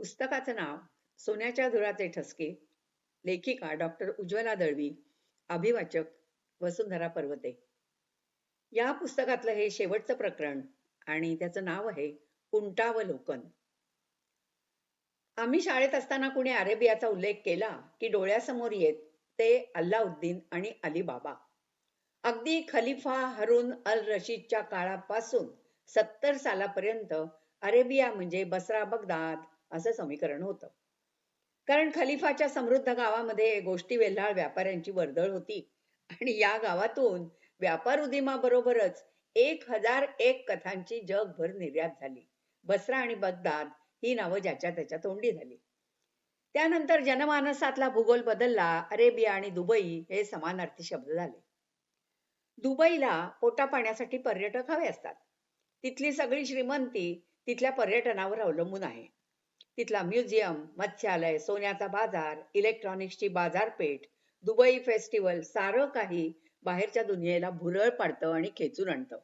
पुस्तकाचं नाव सोन्याच्या धुराचे ठसके. लेखिका डॉक्टर उज्ज्वला दळवी. अभिवाचक वसुंधरा पर्वते. या पुस्तकातलं हे शेवटचं प्रकरण आणि त्याचं नाव आहे उंटावलोकन. आम्ही शाळेत असताना कुणी अरेबियाचा उल्लेख केला की डोळ्यासमोर येत ते अल्लाउद्दीन आणि अली बाबा. अगदी खलिफा हरून अल रशीदच्या काळापासून 70 सालापर्यंत अरेबिया म्हणजे बसरा बगदाद असं समीकरण होतं. कारण खलिफाच्या समृद्ध गावामध्ये गोष्टी वेल्हाळ व्यापाऱ्यांची वर्दळ होती आणि या गावातून व्यापार उदिमाबरोबरच 1001 कथांची जगभर निर्यात झाली. बसरा आणि बगदाद ही नावं ज्याच्या त्याच्या तोंडी झाली. त्यानंतर जनमानसातला भूगोल बदलला. अरेबिया आणि दुबई हे समानार्थी शब्द झाले. दुबईला पोटापाण्यासाठी पर्यटक हवे असतात. तिथली सगळी श्रीमंती तिथल्या पर्यटनावर अवलंबून आहे. तिथला म्युझियम, मत्स्यालय, सोन्याचा बाजार, इलेक्ट्रॉनिक्सची बाजारपेठ, दुबई फेस्टिवल सारं काही बाहेरच्या दुनियेला भुरळ पाडतं आणि खेचून आणतं.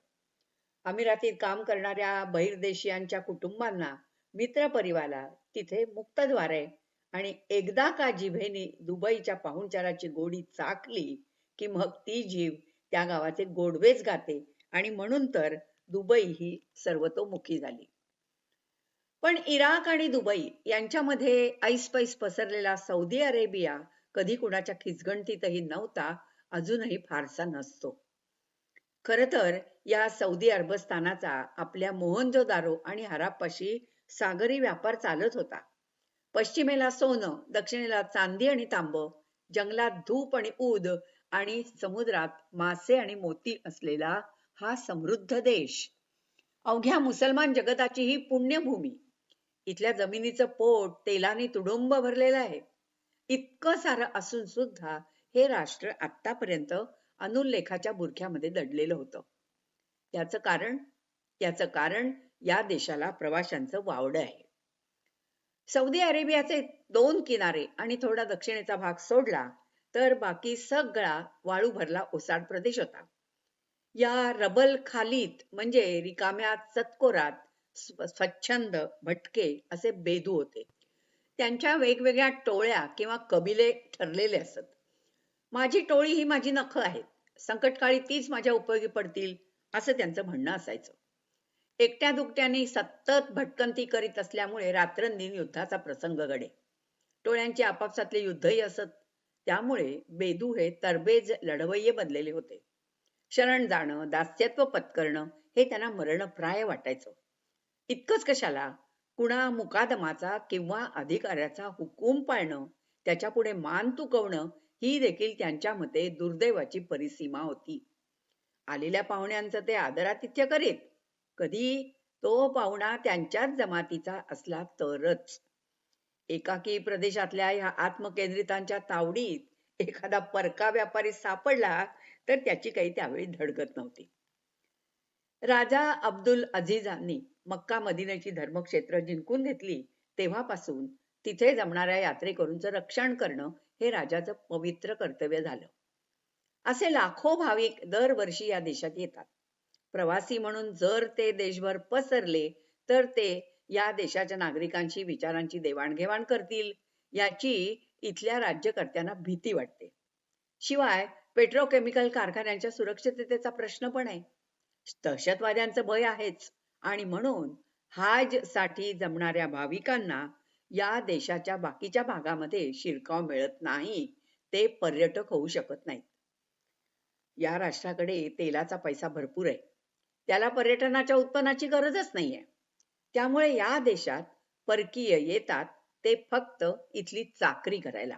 अमिरातीत काम करणाऱ्या बहिर्देशीयांच्या कुटुंबांना, मित्रपरिवाराला तिथे मुक्तद्वार आहे आणि एकदा का जिभेने दुबईच्या पाहुणचाराची गोडी चाखली की मग ती जीभ त्या गावाचे गोडवेच गाते आणि म्हणून तर दुबई ही सर्वतोमुखी झाली. पण इराक आणि दुबई यांच्यामध्ये ऐसपैस पसरलेला सौदी अरेबिया कधी कुणाच्या खिचगणतीतही नव्हता, अजूनही फारसा नसतो. खर तर या सौदी अरबस्थानाचा आपल्या मोहनजोदारो आणि हराप्पाशी सागरी व्यापार चालत होता. पश्चिमेला सोनं, दक्षिणेला चांदी आणि तांब, जंगलात धूप आणि ऊद आणि समुद्रात मासे आणि मोती असलेला हा समृद्ध देश. अवघ्या मुसलमान जगताची ही पुण्यभूमी. इथल्या जमिनीचं पोट तेलाने तुडुंब भरलेलं आहे. इतकं सारं असून सुद्धा हे राष्ट्र आतापर्यंत अनुल्लेखाच्या बुरख्यामध्ये दडलेलं होतं. याचं कारण या देशाला प्रवाशांचं वावडं आहे. सौदी अरेबियाचे 2 किनारे आणि थोडा दक्षिणेचा भाग सोडला तर बाकी सगळा वाळू भरला ओसाड प्रदेश होता. या रबल खालीत म्हणजे रिकाम्या चतकोरात स्वच्छंद भटके असे बेदू होते. त्यांच्या वेगवेगळ्या टोळ्या किंवा कबिले ठरलेले असत. माझी टोळी ही माझी नखं आहेत, संकटकाळी तीच माझ्या उपयोगी पडतील असं त्यांचं म्हणणं असायचं. एकट्या दुकट्याने सतत भटकंती करीत असल्यामुळे रात्रंदिन युद्धाचा प्रसंग घडे. टोळ्यांची आपापसातले युद्धही असत. त्यामुळे बेदू हे तरबेज लढवय्ये बनलेले होते. शरण जाणं, दास्यत्व पत्करणं हे त्यांना मरणप्राय वाटायचं. इतकंच कशाला, कुणा मुकादमाचा किंवा अधिकाऱ्याचा हुकूम पाळणं, त्याच्या पुढे मान तुकवणं ही देखील त्यांच्या मते दुर्दैवाची परिसीमा होती. आलेल्या पाहुण्यांचं ते आदरातिथ्य करीत. कधी तो पाहुणा त्यांच्याच जमातीचा असला तरच. एकाकी प्रदेशातल्या ह्या आत्मकेंद्रितांच्या तावडीत एखादा परका व्यापारी सापडला तर त्याची काही त्यावेळी धडगत नव्हती. राजा अब्दुल अझीजांनी मक्का मदिन्याची धर्मक्षेत्र जिंकून घेतली तेव्हापासून तिथे जमणाऱ्या यात्रेकरूंचं रक्षण करणं हे राजाचं पवित्र कर्तव्य झालं. असे लाखो भाविक दरवर्षी या देशात येतात. प्रवासी म्हणून जर ते देशभर पसरले तर ते या देशाच्या नागरिकांशी विचारांची देवाणघेवाण करतील याची इथल्या राज्यकर्त्यांना भीती वाटते. शिवाय पेट्रोकेमिकल कारखान्यांच्या सुरक्षिततेचा प्रश्न पण आहे. दहशतवाद्यांचं भय आहेच आणि म्हणून हाज साठी जमणाऱ्या भाविकांना या देशाच्या बाकीच्या भागामध्ये शिरकाव मिळत नाही. ते पर्यटक होऊ शकत नाहीत. या राष्ट्राकडे तेलाचा पैसा भरपूर आहे. त्याला पर्यटनाच्या उत्पन्नाची गरजच नाहीये. त्यामुळे या देशात परकीय येतात ते फक्त इथली चाकरी करायला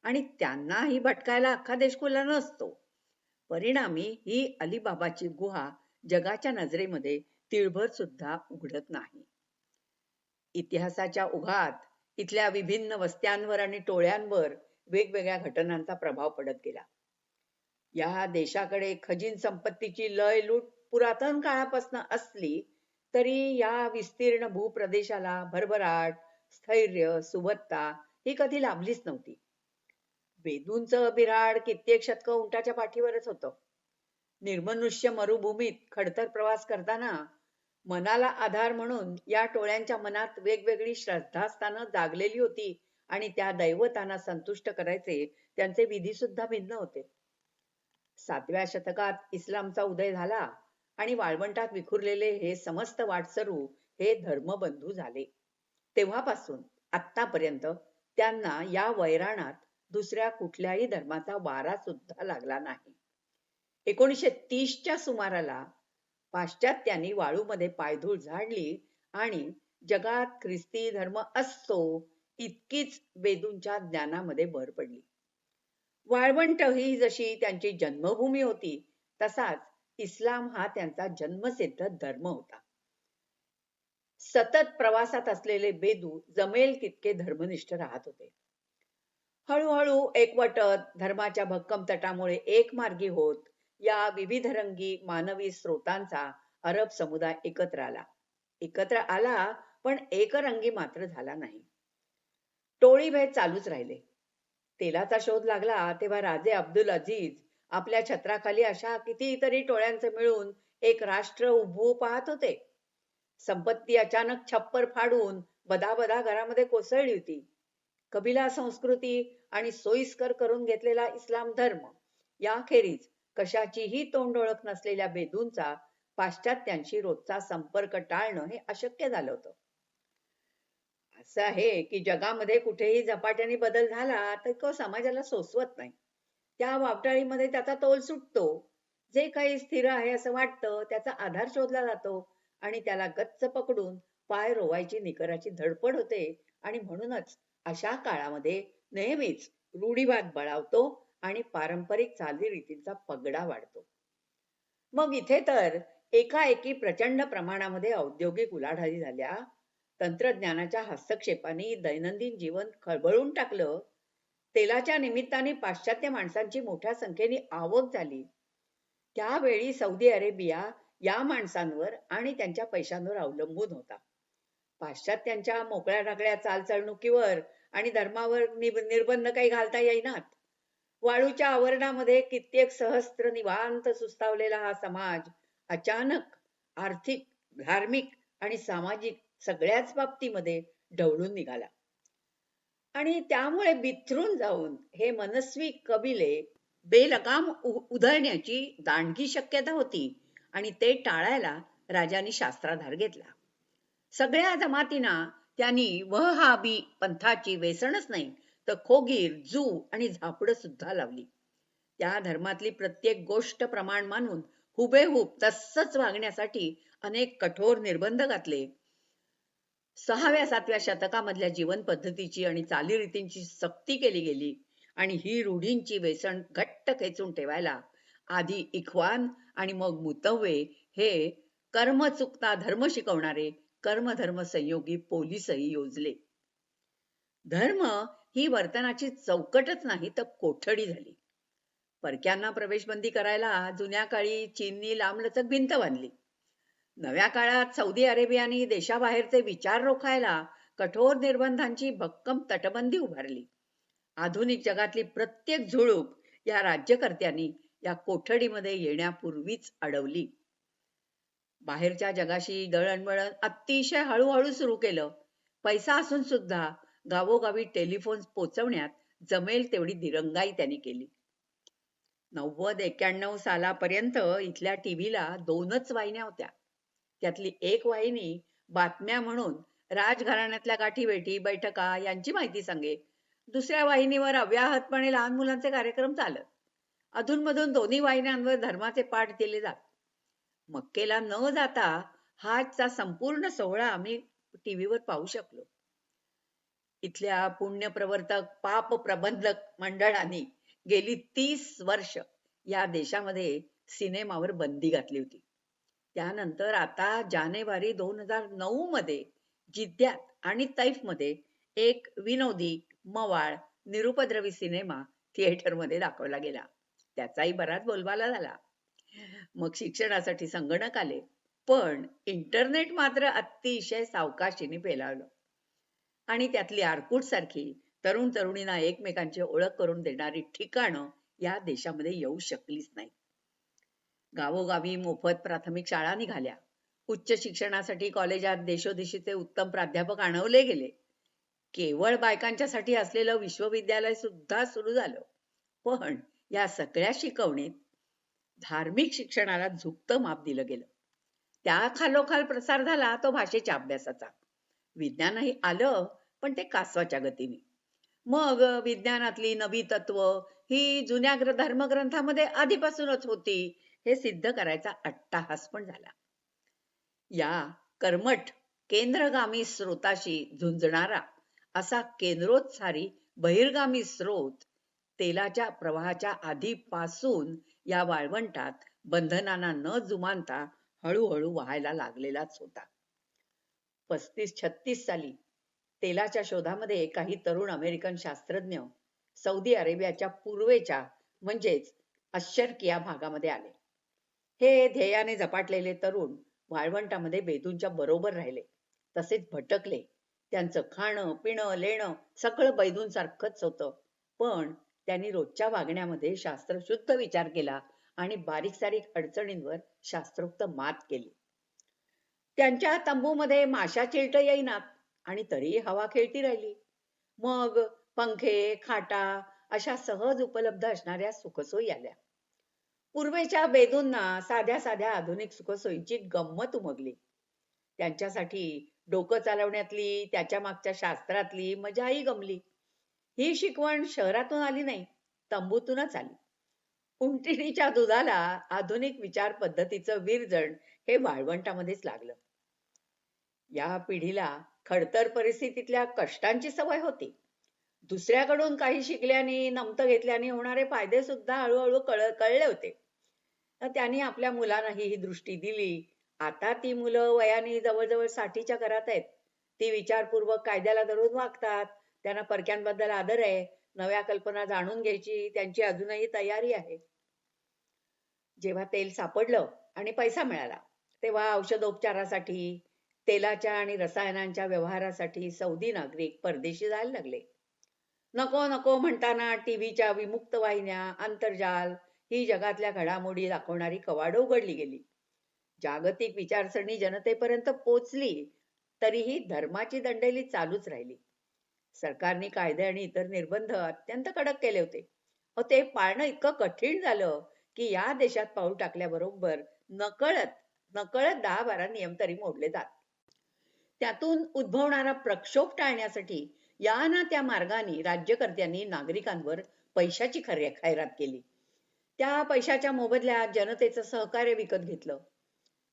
आणि त्यांनाही भटकायला अख्खा देश खुला नसतो. परिणामी ही अलिबाबाची गुहा जगाच्या नजरेमध्ये तिळभर सुद्धा उघडत नाही. इतिहासाच्या ओघात इथल्या विभिन्न वस्त्यांवर आणि टोळ्यांवर वेगवेगळ्या घटनांचा प्रभाव पडत गेला. या देशाकडे खजीन संपत्तीची लय लूट पुरातन काळापासून असली तरी या विस्तीर्ण भूप्रदेशाला भरभराट, स्थैर्य, सुबत्ता ही कधी लाभलीच नव्हती. बेदूंचं बिऱ्हाड कित्येक शतकं उंटाच्या पाठीवरच होतं. निर्मनुष्य मरुभूमीत खडतर प्रवास करताना मनाला आधार म्हणून या टोळ्यांच्या मनात वेगवेगळी श्रद्धास्थानं जागलेली होती आणि त्या दैवतांना संतुष्ट करायचे त्यांचे विधी सुद्धा भिन्न होते. 7व्या शतकात इस्लामचा उदय झाला आणि वाळवंटात विखुरलेले हे समस्त वाटसरू हे धर्मबंधू झाले. तेव्हापासून आत्तापर्यंत त्यांना या वैराणात दुसऱ्या कुठल्याही धर्माचा वारा सुद्धा लागला नाही. 1930च्या सुमाराला पाश्चात्यांनी वाळूमध्ये पायधूळ झाडली आणि जगात ख्रिस्ती धर्म असतो इतकीच बेदूंच्या ज्ञानामध्ये भर पडली. वाळवंट ही जशी त्यांची जन्मभूमी होती तसाच इस्लाम हा त्यांचा जन्मसिद्ध धर्म होता. सतत प्रवासात असलेले बेदू जमेल तितके धर्मनिष्ठ राहत होते. हळूहळू एकवटत धर्माच्या भक्कम तटामुळे एकमार्गी होत या विविधरंगी मानवी स्रोतांचा अरब समुदाय एकत्र आला पण एकरंगी मात्र झाला नाही. टोळीभेद चालूच राहिले. तेलाचा शोध लागला तेव्हा राजे अब्दुल अजीज आपल्या छत्राखाली अशा कितीतरी टोळ्यांचे मिळून एक राष्ट्र उभवू पाहत होते. संपत्ती अचानक छप्पर फाडून बदाबदा घरामध्ये कोसळली होती. कबिला संस्कृती आणि सोयीस्कर करून घेतलेला इस्लाम धर्म याखेरीज कशाचीही तोंड ओळख नसलेल्या बेदूंचा पाश्चात्यांशी रोजचा संपर्क टाळणं हे अशक्य झालं होतं. असं आहे की जगामध्ये कुठेही झपाट्याने बदल झाला तर तो समाजाला सोसवत नाही. त्या वावटाळीमध्ये त्याचा तोल सुटतो. जे काही स्थिर आहे असं वाटतं त्याचा आधार शोधला जातो आणि त्याला गच्च पकडून पाय रोवायची निकराची धडपड होते आणि म्हणूनच अशा काळामध्ये नेहमीच रूढीवाद बळावतो आणि पारंपरिक चालीरीतींचा पगडा वाढतो. मग इथे तर एकाएकी प्रचंड प्रमाणामध्ये औद्योगिक उलाढाली झाल्या. तंत्रज्ञानाच्या हस्तक्षेपाने दैनंदिन जीवन खळबळून टाकलं. तेलाच्या निमित्ताने पाश्चात्य माणसांची मोठ्या संख्येने आवक झाली. त्यावेळी सौदी अरेबिया या माणसांवर आणि त्यांच्या पैशांवर अवलंबून होता. पाश्चात्यांच्या मोकळ्या ढाकळ्या चालचलणुकीवर आणि धर्मावर निर्बंध काही घालता येईनात. वाळूच्या आवरणामध्ये कित्येक सहस्त्र निवांत सुस्तावलेला हा समाज अचानक आर्थिक, धार्मिक आणि सामाजिक सगळ्याच बाबतीमध्ये ढवळून निघाला. आणि त्यामुळे बिथरून जाऊन हे मनस्वी कबिले बेलगाम उधळण्याची दांडगी शक्यता होती आणि ते टाळायला राजांनी शास्त्राधार घेतला. सगळ्या जमातींना त्यांनी वहाबी पंथाची वेसणच नाही तर खोगीर, जू आणि झापडं सुद्धा लावली. त्या धर्मातली प्रत्येक गोष्ट प्रमाण मानून हुबेहूब तसंच वागण्यासाठी अनेक कठोर निर्बंध घातले. 6व्या-7व्या शतकामधल्या जीवन पद्धतीची आणि चालीरीतींची सक्ती केली गेली आणि ही रूढींची वेसण घट्ट खेचून ठेवायला आधी इख्वान आणि मग मुतव्वे हे कर्म चुकता धर्म शिकवणारे कर्मधर्म संयोगी पोलीसही योजले. धर्म ही वर्तनाची चौकटच नाही तर कोठडी झाली. परक्यांना प्रवेशबंदी करायला जुन्या काळी चीननी लांबलचक भिंत बांधली. नव्या काळात सौदी अरेबियाने देशाबाहेरचे विचार रोखायला कठोर निर्बंधांची भक्कम तटबंदी उभारली. आधुनिक जगातली प्रत्येक झुळूक या राज्यकर्त्यांनी या कोठडीमध्ये येण्यापूर्वीच अडवली. बाहेरच्या जगाशी दळणवळण अतिशय हळूहळू सुरू केलं. पैसा असून सुद्धा गावोगावी टेलिफोन पोचवण्यात जमेल तेवढी दिरंगाई त्यांनी केली. 90-91 सालापर्यंत इथल्या टीव्हीला 2च वाहिन्या होत्या. त्यातली एक वाहिनी बातम्या म्हणून राजघराण्यातल्या गाठीभेटी, बैठका यांची माहिती सांगे. दुसऱ्या वाहिनीवर अव्याहतपणे लहान मुलांचे कार्यक्रम चालत. अधूनमधून दोन्ही वाहिन्यांवर धर्माचे पाठ केले जात. मक्केला न जाता हाजचा संपूर्ण सोहळा आम्ही टीव्हीवर पाहू शकलो. इथल्या पुण्यप्रवर्तक पाप प्रबंधक मंडळांनी गेली 30 वर्ष या देशामध्ये सिनेमावर बंदी घातली होती. त्यानंतर आता जानेवारी 2009 मध्ये जिद्यात आणि तैफमध्ये एक विनोदी, मवाळ, निरुपद्रवी सिनेमा थिएटरमध्ये दाखवला गेला. त्याचाही बराच बोलबाला झाला. मग शिक्षणासाठी संगणक आले, पण इंटरनेट मात्र अतिशय सावकाशीने पेलावलं आणि त्यातली आरकूट सारखी तरुण तरुणींना एकमेकांची ओळख करून देणारी ठिकाणं या देशामध्ये येऊ शकलीच नाही. गावोगावी मोफत प्राथमिक शाळा निघाल्या. उच्च शिक्षणासाठी कॉलेजात देशोदिशीचे उत्तम प्राध्यापक आणवले गेले. केवळ बायकांच्यासाठी असलेलं विश्वविद्यालय सुद्धा सुरू झालं. पण या सगळ्या शिकवणीत धार्मिक शिक्षणाला झुकतं माप दिलं गेलं. त्या खालोखाल प्रसार झाला तो भाषेच्या अभ्यासाचा. विज्ञानही आलं, पण ते कासवाच्या गतीने. मग विज्ञानातली नवी तत्व ही जुन्या धर्मग्रंथामध्ये आधीपासूनच होती, हे सिद्ध करायचा अट्टाहास पण झाला. या कर्मठ केंद्रगामी स्रोताशी झुंजणारा असा केंद्रोत्सारी बहिर्गामी स्रोत तेलाच्या प्रवाहाच्या आधीपासून या वाळवंटात बंधनांना न जुमानता हळूहळू वाहायला लागलेलाच होता. 35-36 साली तेलाच्या शोधामध्ये काही तरुण अमेरिकन शास्त्रज्ञ सौदी अरेबियाच्या पूर्वेच्या म्हणजेच अशर्किया भागामध्ये आले. हे ध्येयाने झपाटलेले तरुण वाळवंटामध्ये बेदूंच्या बरोबर राहिले, तसेच भटकले. त्यांचं खाणं पिणं लेणं सगळं बैदूंसारखंच होतं, पण त्यांनी रोजच्या वागण्यामध्ये शास्त्रशुद्ध विचार केला आणि बारीक सारीक अडचणींवर शास्त्रोक्त मात केली. त्यांच्या तंबूमध्ये माशा चिलट येईनात आणि तरीही हवा खेळती राहिली. मग पंखे खाटा अशा सहज उपलब्ध असणाऱ्या सुखसोयी आल्या. पूर्वेच्या बेदूंना साध्या साध्या आधुनिक सुखसोयींची गंमत उमगली. त्यांच्यासाठी डोकं चालवण्यातली त्याच्या मागच्या शास्त्रातली मजाही गमली. ही शिकवण शहरातून आली नाही, तंबूतूनच आली. उंटिणीच्या दुधाला आधुनिक विचार पद्धतीचं विरजण हे वाळवंटामध्येच लागलं. या पिढीला खडतर परिस्थितीतल्या कष्टांची सवय होती. दुसऱ्याकडून काही शिकल्याने नमतं घेतल्याने होणारे फायदे सुद्धा हळूहळू कळले होते. त्यांनी आपल्या मुलांनाही ही दृष्टी दिली. आता ती मुलं वयाने जवळजवळ 60च्या घरात आहेत. ती विचारपूर्वक कायद्याला धरून वागतात. त्यांना परक्यांबद्दल आदर आहे. नव्या कल्पना जाणून घ्यायची त्यांची अजूनही तयारी आहे. जेव्हा तेल सापडलं आणि पैसा मिळाला, तेव्हा औषधोपचारासाठी तेलाच्या आणि रसायनांच्या व्यवहारासाठी सौदी नागरिक परदेशी जायला लागले. नको नको म्हणताना टीव्हीच्या विमुक्त वाहिन्या, आंतरजाल ही जगातल्या घडामोडी दाखवणारी कवाडं उघडली गेली. जागतिक विचारसरणी जनतेपर्यंत पोचली, तरीही धर्माची दंडेली चालूच राहिली. सरकारने कायदे आणि इतर निर्बंध अत्यंत कडक केले होते. ते पाळणं इतकं कठीण झालं की या देशात पाऊल टाकल्याबरोबर नकळत 10-12 नियम तरी मोडले जात. त्यातून उद्भवणारा प्रक्षोभ टाळण्यासाठी या ना त्या मार्गाने राज्यकर्त्यांनी नागरिकांवर पैशाची खैरात केली. त्या पैशाच्या मोबदल्यात जनतेचं सहकार्य विकत घेतलं.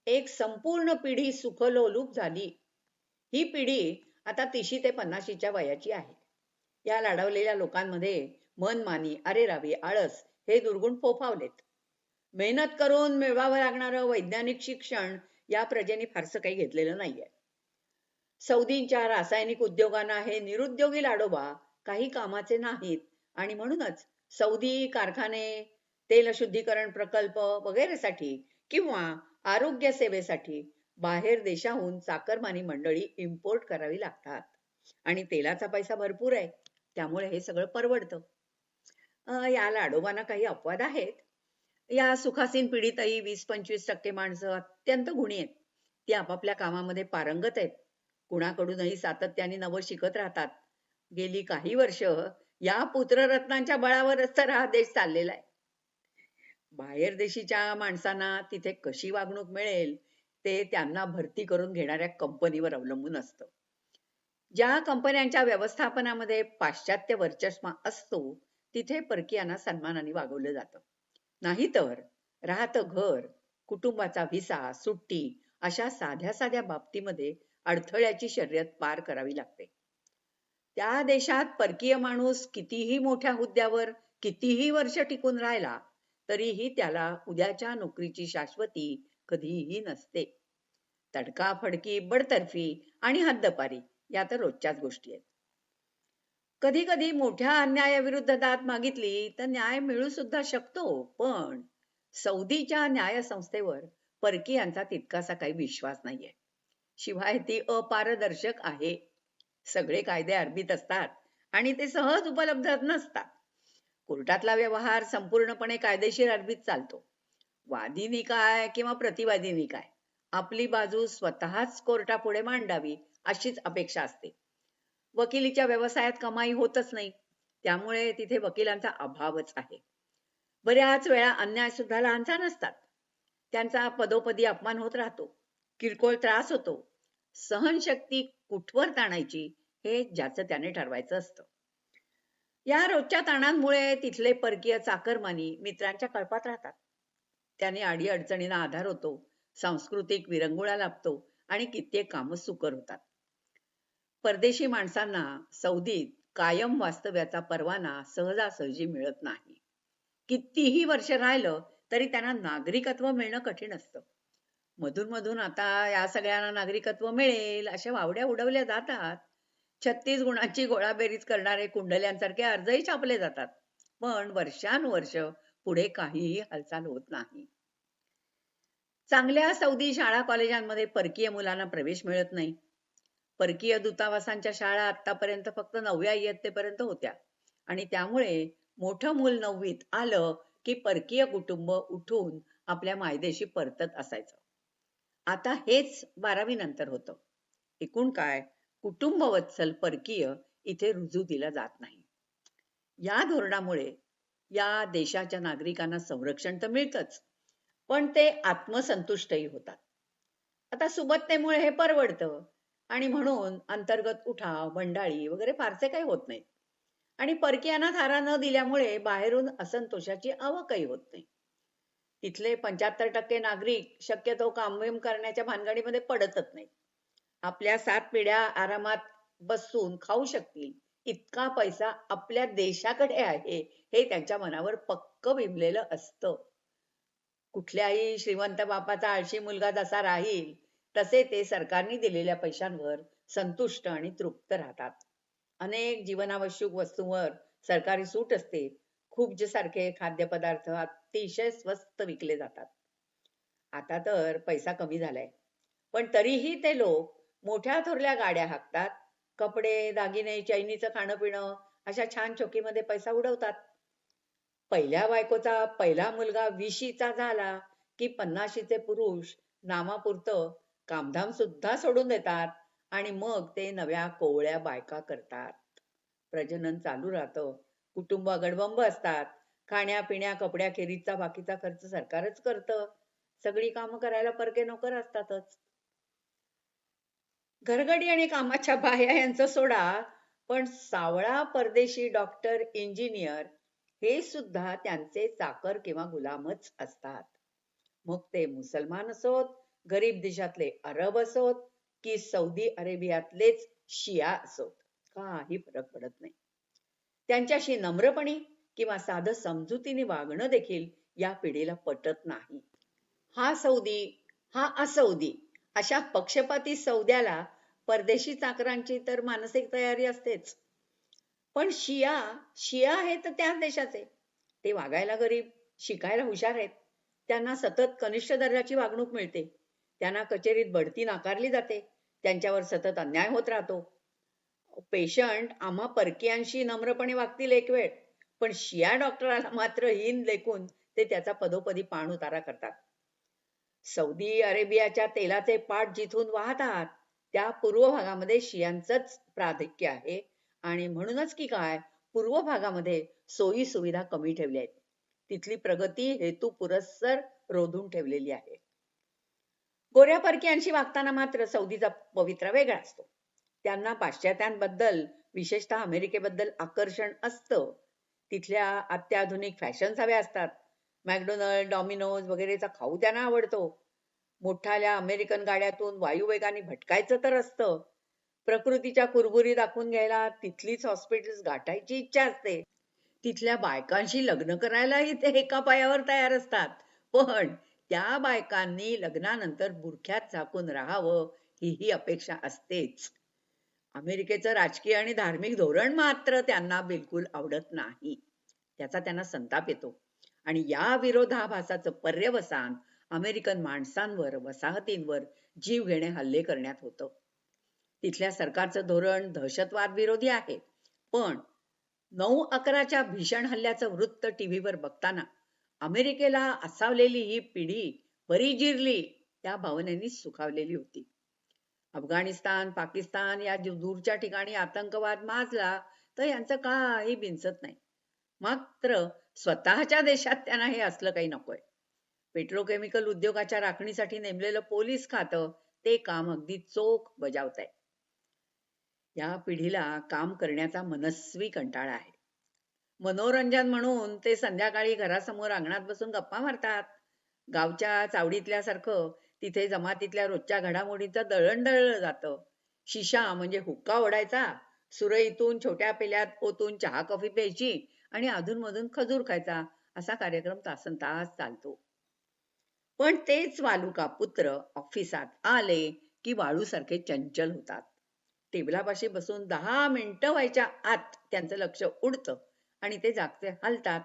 एक संपूर्ण पिढी सुखलोलूप झाली. ही पिढी आता 30 ते 50च्या वयाची आहे. या लाडवलेल्या लोकांमध्ये मनमानी, अरेरावी, आळस हे दुर्गुण फोफावलेत. मेहनत करून मिळवावं लागणारं वैज्ञानिक शिक्षण या प्रजेने फारसं काही घेतलेलं नाहीये. सौदींच्या रासायनिक उद्योगांना हे निरुद्योगी लाडोबा काही कामाचे नाहीत आणि म्हणूनच सौदी कारखाने, तेल शुद्धीकरण प्रकल्प वगैरेसाठी किंवा आरोग्य सेवेसाठी बाहेर देशाहून चाकरमानी मंडळी इम्पोर्ट करावी लागतात. आणि तेलाचा पैसा भरपूर आहे, त्यामुळे हे सगळं परवडतं. या लाडोबांना काही अपवाद आहेत. या सुखासीन पिढीतही 20-25% माणसं अत्यंत गुणी आहेत. ती आपापल्या कामामध्ये पारंगत आहेत. कुणाकडूनही सातत्याने नवं शिकत राहतात. गेली काही वर्ष या पुत्ररत्नांच्या बळावरच तर हा देश चाललेला आहे. बाहेर देशीच्या माणसांना तिथे कशी वागणूक मिळेल ते त्यांना भरती करून घेणाऱ्या कंपनीवर अवलंबून असतं. ज्या कंपन्यांच्या व्यवस्थापनामध्ये पाश्चात्य वर्चस्व असतो तिथे परकीयांना सन्मानाने वागवलं जातं. नाहीतर राहतं घर, कुटुंबाचा व्हिसा, सुट्टी अशा साध्या साध्या बाबतीमध्ये अडथळ्याची शर्यत पार करावी लागते. त्या देशात परकीय माणूस कितीही मोठ्या हुद्द्यावर कितीही वर्ष टिकून राहिला तरीही त्याला उद्याच्या नोकरीची शाश्वती कधीही नसते. तडकाफडकी, बडतर्फी आणि हद्दपारी या तर रोजच्याच गोष्टी आहेत. कधी कधी मोठ्या अन्यायाविरुद्ध दाद मागितली तर न्याय मिळू सुद्धा शकतो, पण सौदीच्या न्यायसंस्थेवर परकीयांचा तितकासा काही विश्वास नाहीये. शिवाय ती अपारदर्शक आहे. सगळे कायदे अरबीत असतात आणि ते सहज उपलब्ध नसतात. कोर्टातला व्यवहार संपूर्णपणे कायदेशीर अरबीत चालतो. वादी निकाय किंवा प्रतिवादी निकाय आपली बाजू स्वतःच कोर्टापुढे मांडावी अशीच अपेक्षा असते. वकिलीच्या व्यवसायात कमाई होतच नाही, त्यामुळे तिथे वकिलांचा अभावच आहे. बऱ्याच वेळा अन्याय सुद्धा लहानसा नसतात. त्यांचा पदोपदी अपमान होत राहतो, किरकोळ त्रास होतो. सहनशक्ती कुठवर ताणायची हे ज्याचं त्याने ठरवायचं असतं. या रोजच्या ताणांमुळे तिथले परकीय चाकरमानी मित्रांच्या कळपात राहतात. त्याने अडीअडचणींना आधार होतो, सांस्कृतिक विरंगुळा लाभतो आणि कित्येक कामं सुकर होतात. परदेशी माणसांना सौदीत कायम वास्तव्याचा परवाना सहजासहजी मिळत नाही. कितीही वर्ष राहिलं तरी त्यांना नागरिकत्व मिळणं कठीण असतं. मधून मधून आता या सगळ्यांना नागरिकत्व मिळेल अशा वावड्या उडवल्या जातात. 36 गुणांची गोळाबेरीज करणारे कुंडल्यांसारखे अर्जही छापले जातात. पण वर्षानुवर्ष पुढे काहीही हालचाल होत नाही. चांगल्या सौदी शाळा कॉलेजांमध्ये परकीय मुलांना प्रवेश मिळत नाही. परकीय दूतावासांच्या शाळा आतापर्यंत फक्त 9व्या इयत्तेपर्यंत होत्या आणि त्यामुळे मोठं मूल 9वीत आलं की परकीय कुटुंब उठून आपल्या मायदेशी परतत असायचं. आता हेच 12वी नंतर होतं. एकूण काय, कुटुंबवत्सल परकीय इथे रुजू दिला जात नाही. या धोरणामुळे या देशाच्या नागरिकांना संरक्षण तर मिळतंच, पण ते आत्मसंतुष्टही होतात. आता सुबत्तेमुळे हे परवडतं आणि म्हणून अंतर्गत उठाव, बंडाळी वगैरे फारसे काही होत नाही. आणि परकीयांना थारा न दिल्यामुळे बाहेरून असंतोषाची आवकही होत नाही. तिथले 75% नागरिक शक्यतो कामविम करण्याच्या भानगडीमध्ये पडतच नाहीत. आपल्या 7 पिढ्या आरामात बसून खाऊ शकतील इतका पैसा आपल्या देशाकडे आहे हे त्यांच्या मनावर पक्क बिंबलेलं असतं. कुठल्याही श्रीमंत बापाचा आळशी मुलगा जसा राहील तसे ते सरकारने दिलेल्या पैशांवर संतुष्ट आणि तृप्त राहतात. अनेक जीवनावश्यक वस्तूंवर सरकारी सूट असते. खूप सारखे खाद्यपदार्थ अतिशय स्वस्त विकले जातात. आता तर पैसा कमी झालाय, पण तरीही ते लोक मोठ्या थोरल्या गाड्या हाकतात. कपडे, दागिने, चैनीचं खाणं पिणं अशा छान चोकीमध्ये पैसा उडवतात. पहिल्या बायकोचा पहिला मुलगा 20चा झाला की 50चे पुरुष नामापुरतं कामधाम सुद्धा सोडून देतात आणि मग ते नव्या कोवळ्या बायका करतात. प्रजनन चालू राहतं. कुटुंब गडबंब असतात. खाण्यापिण्या कपड्याखेरीजचा बाकीचा खर्च सरकारच करतं. सगळी कामं करायला परके नोकर असतातच. घरगडी आणि कामाच्या बाया यांचं सोडा, पण सावळा परदेशी डॉक्टर, इंजिनियर हे सुद्धा त्यांचे चाकर किंवा गुलामच असतात. मग ते मुसलमान असोत, गरीब देशातले अरब असोत की सौदी अरेबियातलेच शिया असोत, काही फरक पडत नाही. त्यांच्याशी नम्रपणे किंवा साधं समजुतीने वागणं देखील या पिढीला पटत नाही. हा सौदी, हा असौदी अशा पक्षपाती सौद्याला परदेशी चाकरांची तर मानसिक तयारी असतेच. पण शिया हे तर त्याच देशाचे. ते वागायला गरीब, शिकायला हुशार आहेत. त्यांना सतत कनिष्ठ दर्जाची वागणूक मिळते. त्यांना कचेरीत बढती नाकारली जाते. त्यांच्यावर सतत अन्याय होत राहतो. पेशंट आम्हा परकीयांशी नम्रपणे वागतील एक वेळ, पण शिया डॉक्टराला मात्र हीन लेखून ते त्याचा पदोपदी पाण उतारा करतात. सौदी अरेबियाच्या तेलाचे पाट जिथून वाहतात त्या पूर्व भागामध्ये शियांचंच प्राधिक्य आहे आणि म्हणूनच की काय, पूर्व भागामध्ये सोयी सुविधा कमी ठेवल्या आहेत. तिथली प्रगती हेतू पुरस्सर रोधून ठेवलेली आहे. गोऱ्या परकीयांशी वागताना मात्र सौदीचा पवित्रा वेगळा असतो. त्यांना पाश्चात्यांबद्दल, विशेषतः अमेरिकेबद्दल आकर्षण असतं. तिथल्या अत्याधुनिक फॅशन्स हव्या असतात. मॅकडोनल्ड, डॉमिनोज वगैरेचा खाऊ त्यांना आवडतो. मोठाल्या अमेरिकन गाड्यातून वायुवेगाने भटकायचं तर असतं. प्रकृतीच्या कुरबुरी दाखवून घ्यायला तिथलीच हॉस्पिटल्स गाठायची इच्छा असते. तिथल्या बायकांशी लग्न करायलाही ते एका पायावर तयार असतात. पण त्या बायकांनी लग्नानंतर बुरख्यात झाकून राहावं ही अपेक्षा असतेच. अमेरिकेचं राजकीय आणि धार्मिक धोरण मात्र त्यांना बिलकुल आवडत नाही. त्याचा त्यांना संताप येतो आणि या विरोधाभासाचं पर्यवसान अमेरिकन माणसांवर, वसाहतींवर जीव घेणे हल्ले करण्यात होतं. तिथल्या सरकारचं धोरण दहशतवाद विरोधी आहे, पण 9/11च्या भीषण हल्ल्याचं वृत्त टीव्हीवर बघताना अमेरिकेला असावलेली ही पिढी बरी जिरली त्या भावनेनी सुखावलेली होती. अफगाणिस्तान, पाकिस्तान या दूरच्या ठिकाणी आतंकवाद माजला तर यांचं काही बिनसत नाही. मात्र स्वतःच्या देशात त्यांना हे असलं काही नकोय. पेट्रोकेमिकल उद्योगाच्या राखणीसाठी नेमलेलं पोलीस खातं ते काम अगदी चोख बजावत आहे. या पिढीला काम करण्याचा मनस्वी कंटाळा आहे. मनोरंजन म्हणून ते संध्याकाळी घरासमोर अंगणात बसून गप्पा मारतात. गावच्या चावडीतल्यासारखं तिथे जमातीतल्या रोजच्या घडामोडींचं दळणदळलं जातं. शिशा म्हणजे हुक्का ओढायचा, सुरईतून छोट्या पेल्यात ओतून चहा कॉफी प्यायची आणि अधूनमधून खजूर खायचा, असा कार्यक्रम तासनतास चालतो. पण तेच वालुका पुत्र ऑफिसात आले की वाळूसारखे चंचल होतात. टेबलापाशी बसून 10 मिनिटं व्हायच्या आत त्यांचं लक्ष उडतं आणि ते जागते हलतात.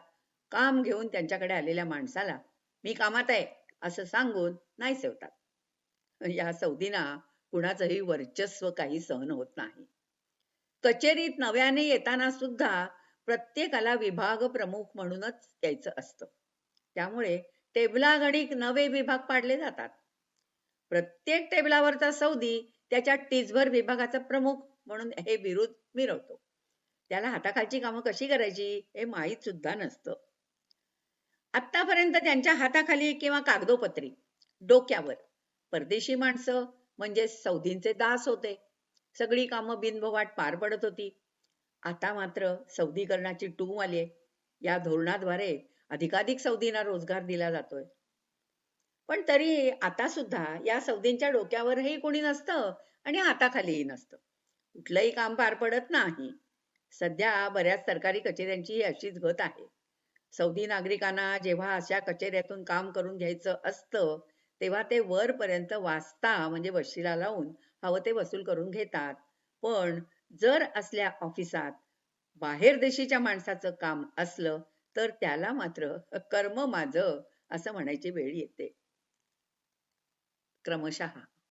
काम घेऊन त्यांच्याकडे आलेल्या माणसाला मी कामात आहे असं सांगून नाही सेवतात. या सौदींना कुणाचंही वर्चस्व काही सहन होत नाही. कचेरीत नव्याने येताना सुद्धा प्रत्येकाला विभाग प्रमुख म्हणूनच यायचं असतं. त्यामुळे टेबलाघडी नवे विभाग पाडले जातात. प्रत्येक टेबलावरचा सौदी त्याच्या टीजभर विभागाचा प्रमुख म्हणून हे बिरुद मिरवतो. त्याला हाताखालची कामं कशी करायची हे माहीत सुद्धा नसतं. आतापर्यंत त्यांच्या हाताखाली किंवा कागदोपत्री डोक्यावर परदेशी माणसं म्हणजे सौदींचे दास होते. सगळी कामं बिनबोभाट पार पडत होती. आता मात्र सौदीकरणाची टूम आली. या धोरणाद्वारे अधिकाधिक सौदींना रोजगार दिला जातोय. पण तरी आता सुद्धा या सौदींच्या डोक्यावरही कोणी नसतं आणि हाताखालीही नसतं. कुठलंही काम पार पडत नाही. सध्या बऱ्याच सरकारी कचेऱ्यांची अशीच गत आहे. सौदी नागरिकांना जेव्हा अशा कचेऱ्यातून काम करून घ्यायचं असतं तेव्हा ते वरपर्यंत वाचता म्हणजे वशिला लावून हवं ते वसूल करून घेतात. पण जर असल्या ऑफिसात बाहेर देशीच्या माणसाचं काम असलं तर त्याला मात्र कर्म माझं असं म्हणायची वेळ येते. क्रमशः